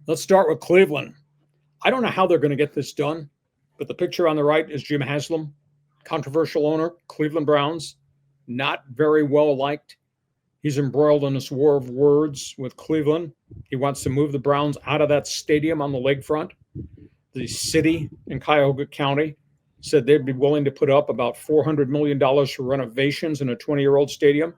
Let's start with Cleveland. I don't know how they're going to get this done, but the picture on the right is Jim Haslem, controversial owner, Cleveland Browns, not very well liked. He's embroiled in this war of words with Cleveland. He wants to move the Browns out of that stadium on the lakefront. The city in Cuyahoga County said they'd be willing to put up about $400 million for renovations in a 20-year-old stadium.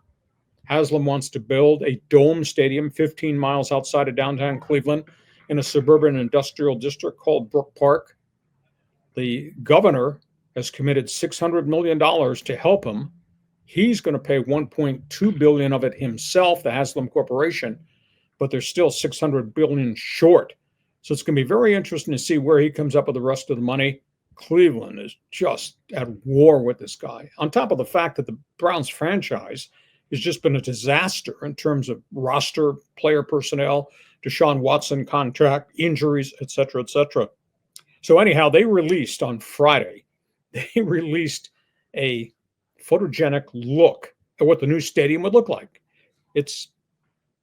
Haslem wants to build a dome stadium 15 miles outside of downtown Cleveland in a suburban industrial district called Brook Park. The governor has committed $600 million to help him. He's going to pay $1.2 billion of it himself, the Haslem Corporation, but they're still $600 billion short. So it's going to be very interesting to see where he comes up with the rest of the money. Cleveland is just at war with this guy, on top of the fact that the Browns franchise has just been a disaster in terms of roster, player personnel, Deshaun Watson contract, injuries, et cetera, et cetera. So anyhow, they released on Friday, they released a photogenic look at what the new stadium would look like. It's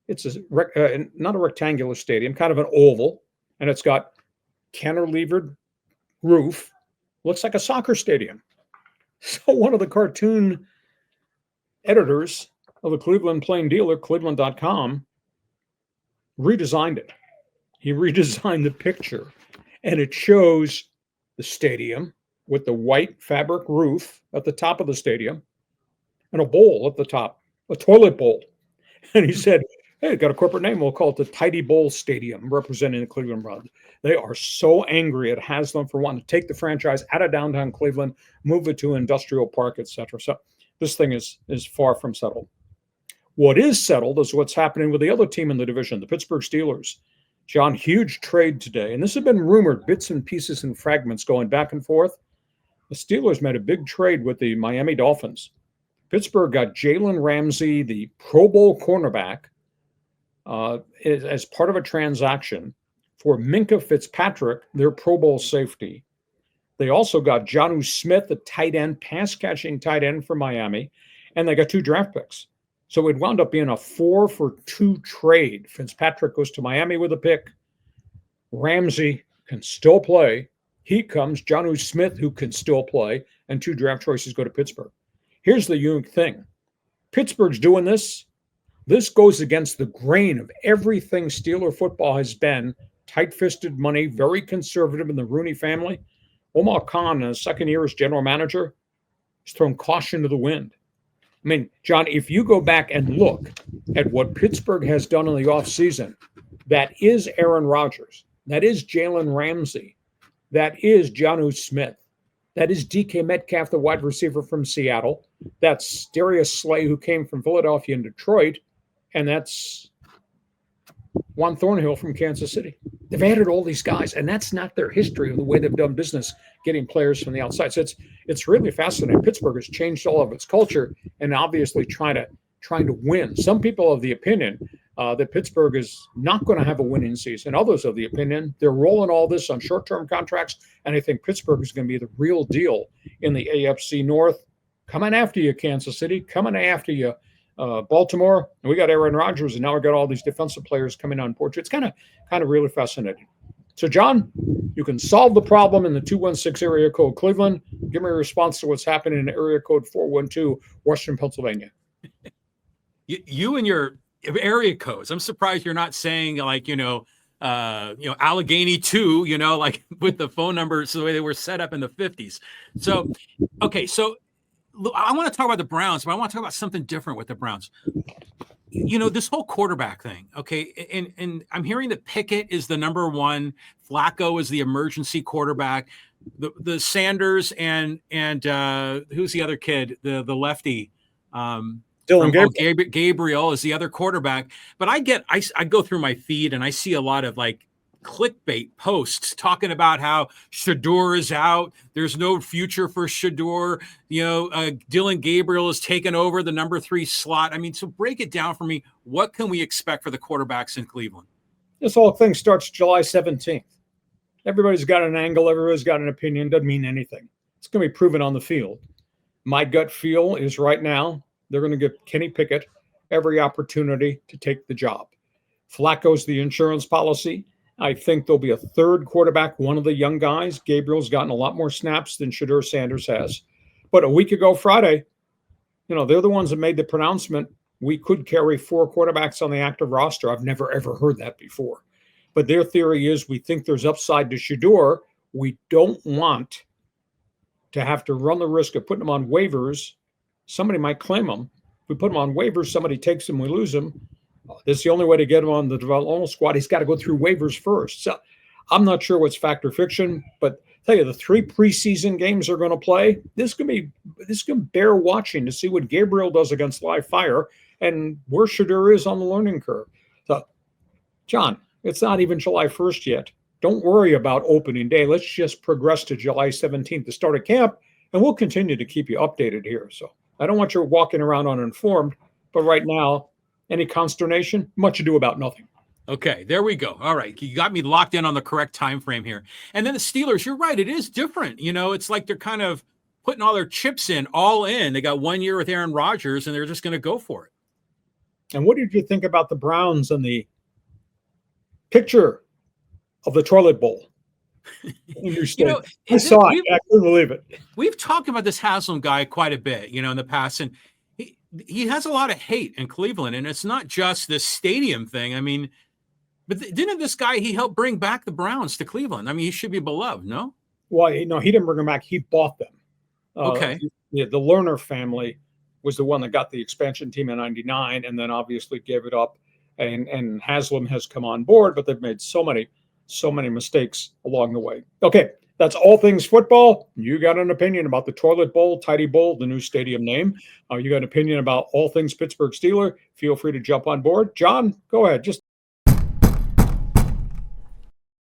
not a rectangular stadium, kind of an oval, and it's got cantilevered roof. Looks like a soccer stadium. So one of the cartoon editors of the Cleveland Plain Dealer, Cleveland.com, redesigned it. He redesigned the picture, and it shows the stadium with the white fabric roof at the top of the stadium and a bowl at the top, a toilet bowl. And he said, hey, got a corporate name. We'll call it the Tidy Bowl Stadium, representing the Cleveland Browns. They are so angry at Haslem for wanting to take the franchise out of downtown Cleveland, move it to an industrial park, et cetera. So this thing is far from settled. What is settled is what's happening with the other team in the division, the Pittsburgh Steelers. John, huge trade today. And this has been rumored, bits and pieces and fragments going back and forth. The Steelers made a big trade with the Miami Dolphins. Pittsburgh got Jalen Ramsey, the Pro Bowl cornerback, as part of a transaction for Minkah Fitzpatrick, their Pro Bowl safety. They also got Jonnu Smith, the tight end, pass-catching tight end for Miami, and they got 2 draft picks. So it wound up being a 4-for-2 trade. Fitzpatrick goes to Miami with a pick. Ramsey can still play. He comes. Jonnu Smith, who can still play, and 2 draft choices go to Pittsburgh. Here's the unique thing. Pittsburgh's doing this. This goes against the grain of everything Steeler football has been. Tight-fisted money, very conservative in the Rooney family. Omar Khan, in his second year as general manager, has thrown caution to the wind. I mean, John, if you go back and look at what Pittsburgh has done in the offseason, that is Aaron Rodgers. That is Jalen Ramsey. That is Jonnu Smith. That is DK Metcalf, the wide receiver from Seattle. That's Darius Slay, who came from Philadelphia and Detroit. And that's Juan Thornhill from Kansas City. They've added all these guys, and that's not their history of the way they've done business, getting players from the outside. So it's really fascinating. Pittsburgh has changed all of its culture and obviously trying to win. Some people of the opinion that Pittsburgh is not going to have a winning season. Others of the opinion they're rolling all this on short-term contracts, and I think Pittsburgh is going to be the real deal in the AFC North. Coming after you, Kansas City. Coming after you, Baltimore. And we got Aaron Rodgers, and now we got all these defensive players coming on board. It's kind of really fascinating. So, John, you can solve the problem in the 216 area code Cleveland. Give me a response to what's happening in area code 412 Western Pennsylvania. You and your area codes. I'm surprised you're not saying like, Allegheny 2, like with the phone numbers the way they were set up in the 50s. So, okay. So I want to talk about the Browns, but I want to talk about something different with the Browns. This whole quarterback thing. Okay. And I'm hearing that Pickett is the number one. Flacco is the emergency quarterback. The Sanders and who's the other kid? The lefty, Dylan Gabriel is the other quarterback. But I go through my feed and I see a lot of like clickbait posts talking about how Shador is out. There's no future for Shador. Dylan Gabriel has taken over the number 3 slot. I mean, so break it down for me. What can we expect for the quarterbacks in Cleveland? This whole thing starts July 17th. Everybody's got an angle. Everybody's got an opinion. Doesn't mean anything. It's going to be proven on the field. My gut feel is right now they're going to give Kenny Pickett every opportunity to take the job. Flacco's the insurance policy. I think there'll be a third quarterback, one of the young guys. Gabriel's gotten a lot more snaps than Shedeur Sanders has. But a week ago Friday, they're the ones that made the pronouncement we could carry 4 quarterbacks on the active roster. I've never, ever heard that before. But their theory is we think there's upside to Shedeur. We don't want to have to run the risk of putting them on waivers. Somebody might claim them. If we put them on waivers, somebody takes them, we lose them. This is the only way to get him on the developmental squad. He's got to go through waivers first. So I'm not sure what's fact or fiction, but tell you the 3 preseason games are going to play. This can bear watching to see what Gabriel does against live fire and where Shedeur is on the learning curve. So, John, it's not even July 1st yet. Don't worry about opening day. Let's just progress to July 17th, the start of camp, and we'll continue to keep you updated here. So I don't want you walking around uninformed, but right now, any consternation? Much ado about nothing. Okay, there we go. All right, you got me locked in on the correct time frame here. And then the Steelers, you're right, it is different. It's like they're kind of putting all their chips all in. They got 1 year with Aaron Rodgers, and they're just going to go for it. And what did you think about the Browns and the picture of the toilet bowl? I saw it. I couldn't believe it. We've talked about this Haslem guy quite a bit, in the past, and he has a lot of hate in Cleveland, and it's not just this stadium thing. I mean, but didn't this guy, he helped bring back the Browns to Cleveland? I mean, he should be beloved, no? Well, no, he didn't bring them back. He bought them. Okay. The Lerner family was the one that got the expansion team in '99 and then obviously gave it up. And Haslem has come on board, but they've made so many mistakes along the way. Okay, that's all things football. You got an opinion about the toilet bowl, tidy bowl, the new stadium name. You got an opinion about all things Pittsburgh Steeler. Feel free to jump on board. John, go ahead. Just